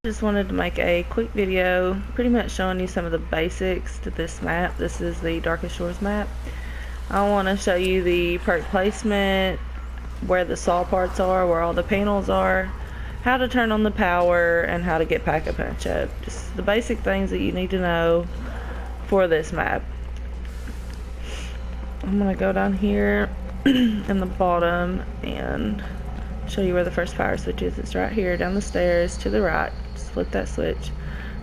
Just wanted to make a quick video pretty much showing you some of the basics to this map. This is the Darkest Shores map. I want to show you the perk placement, where the saw parts are, where all the panels are, how to turn on the power, and how to get pack-a-punch up. Just the basic things that you need to know for this map. I'm going to go down here in the bottom and show you where the first power switch is. It's right here down the stairs to the right. Just flip that switch.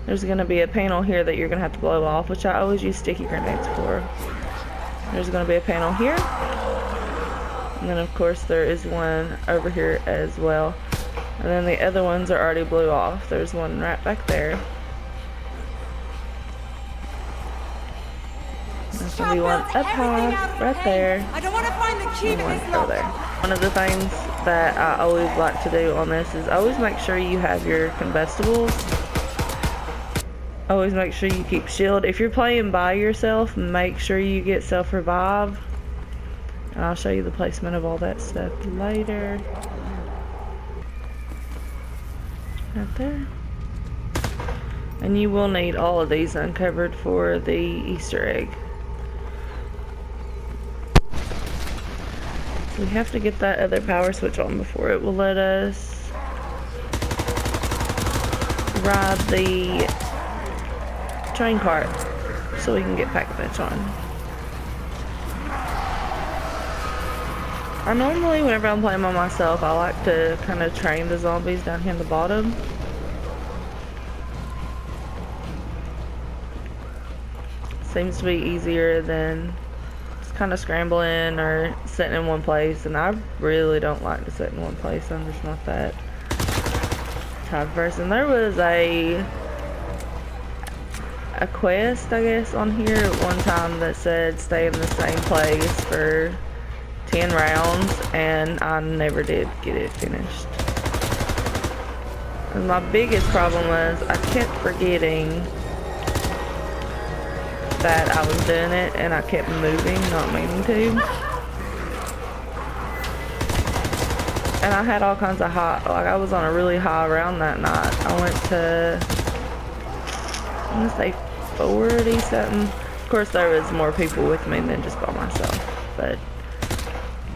There's going to be a panel here that you're going to have to blow off, which I always use sticky grenades for. There's going to be a panel here, and then of course there is one over here as well, and then the other ones are already blew off. There's one right back there. There's going to be one up high right there. I don't want to find the key to this lock. There. One of the things that I always like to do on this is always make sure you have your combustibles. Always make sure you keep shield. If you're playing by yourself, make sure you get self-revive. And I'll show you the placement of all that stuff later. Right there. And you will need all of these uncovered for the Easter egg. We have to get that other power switch on before it will let us ride the train cart so we can get pack-a-punch on. I normally, whenever I'm playing by myself, I like to kind of train the zombies down here in the bottom. Seems to be easier than kind of scrambling or sitting in one place, and I really don't like to sit in one place. I'm just not that type of person. There was a quest, I guess, on here at one time that said stay in the same place for 10 rounds, and I never did get it finished. And my biggest problem was I kept forgetting that I was doing it, and I kept moving, not meaning to. And I had all kinds of high, like I was on a really high round that night. I went to, I'm gonna say 40 something. Of course there was more people with me than just by myself, but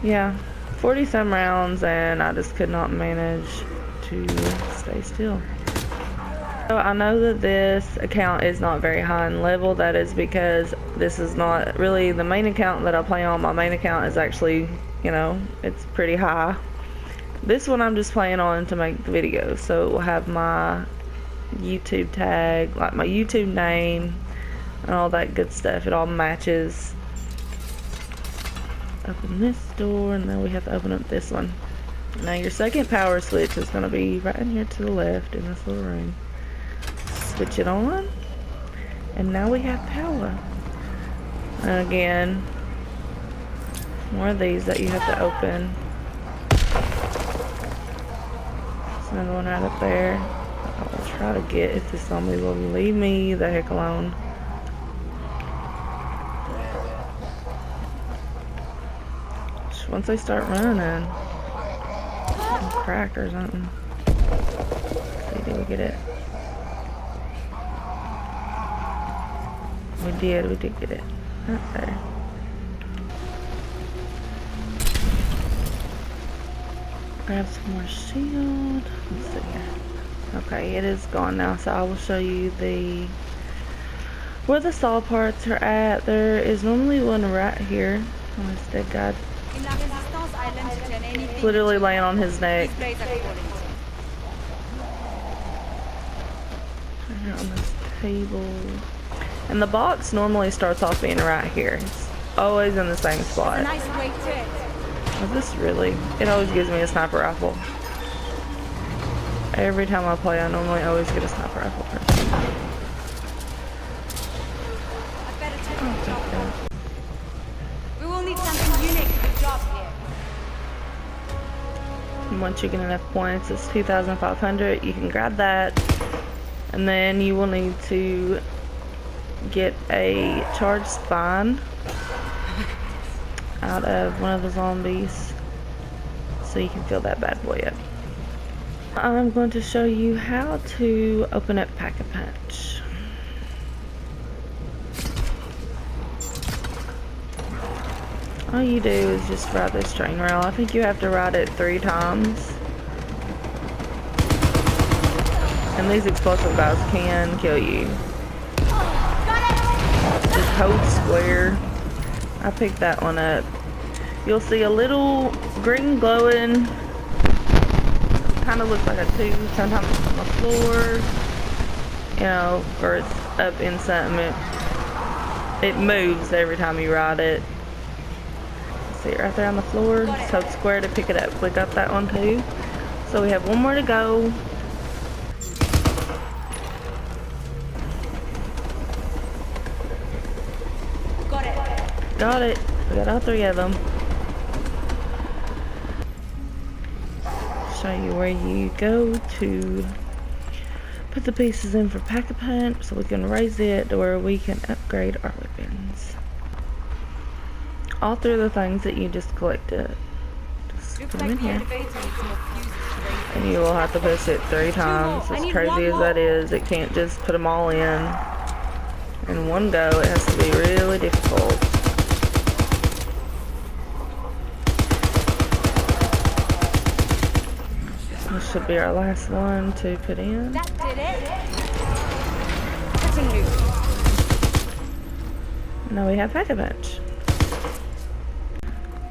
yeah, 40 some rounds, and I just could not manage to stay still. So I know that this account is not very high in level. That is because this is not really the main account that I play on. My main account is actually, you know, it's pretty high. This one I'm just playing on to make the video, so it will have my YouTube tag, like my YouTube name and all that good stuff. It all matches. Open this door, and then we have to open up this one. Now your second power switch is going to be right in here to the left in this little room. Switch it on, and now we have power. And again, more of these that you have to open. There's another one right up there. I'll try to get if this zombie will leave me the heck alone. Just once they start running, crack or something. Let's see, did we get it? We did get it. Right there. Grab some more shield. Let's see here. Okay, it is gone now, so I will show you where the saw parts are at. There is normally one right here. Oh, this dead guy. Literally laying on his neck. Right here on this table. And the box normally starts off being right here. It's always in the same spot. It's a nice weight to it. Is this really? It always gives me a sniper rifle. Every time I play, I normally always get a sniper rifle first. I better take the job here. We will need something unique for the job here. And once you get enough points, it's 2,500. You can grab that, and then you will need to get a charged spine out of one of the zombies so you can fill that bad boy up. I'm going to show you how to open up Pack-a-Punch. All you do is just ride this train rail. I think you have to ride it 3 times. And these explosive guys can kill you. Just hold square. I picked that one up. You'll see a little green glowing, kind of looks like a tube. Sometimes it's on the floor, you know, or it's up in something. It moves every time you ride it. See it right there on the floor. Just hold square to pick it up. We got that one too. So we have one more to go. Got it. We got all 3 of them. Show you where you go to put the pieces in for Pack-a-Punch so we can raise it to where we can upgrade our weapons. All 3 of the things that you just collected. Just put them in here. And you will have to push it 3 times. As crazy as that is, it can't just put them all in one go. It has to be really difficult. This should be our last one to put in. That did it. Continue. Now we have Pack-a-Punch.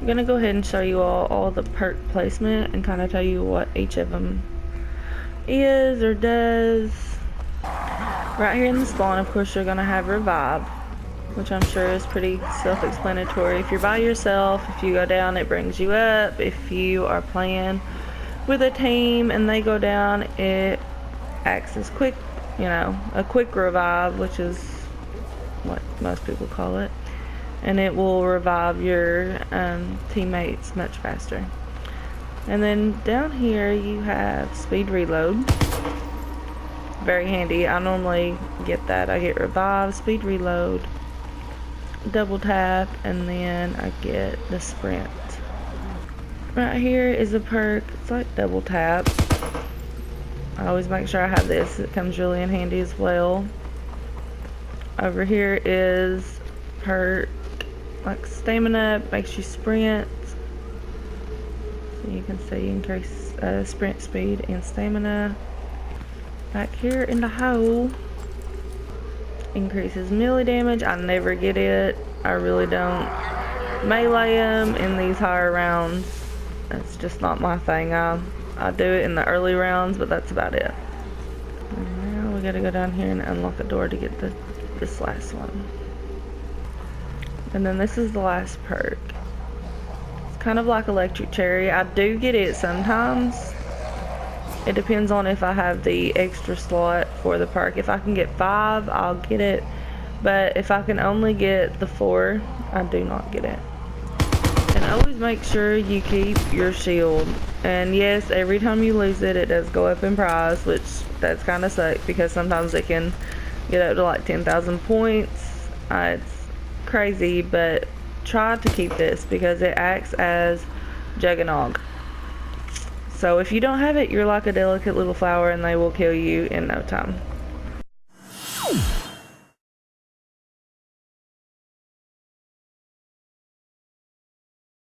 I'm gonna go ahead and show you all the perk placement and kind of tell you what each of them is or does. Right here in the spawn, of course, you're gonna have Revive, which I'm sure is pretty self-explanatory. If you're by yourself, if you go down, it brings you up. If you are playing with a team and they go down, it acts as quick, you know, a quick revive, which is what most people call it, and it will revive your teammates much faster. And then down here you have speed reload. Very handy. I normally get that. I get revive, speed reload, double tap, and then I get the sprint. Right here is a perk. It's like double tap. I always make sure I have this. It comes really in handy as well. Over here is perk like stamina, makes you sprint. So you can see increase sprint speed and stamina. Back here in the hole, increases melee damage. I never get it. I really don't melee them in these higher rounds. That's just not my thing. I do it in the early rounds, but that's about it. And now we gotta go down here and unlock a door to get this last one. And then this is the last perk. It's kind of like electric cherry. I do get it sometimes. It depends on if I have the extra slot for the perk. If I can get 5, I'll get it. But if I can only get the 4, I do not get it. And always make sure you keep your shield. And yes, every time you lose it, it does go up in price, which that's kind of sucks because sometimes it can get up to like 10,000 points. It's crazy, but try to keep this because it acts as Juggernog. So if you don't have it, you're like a delicate little flower and they will kill you in no time.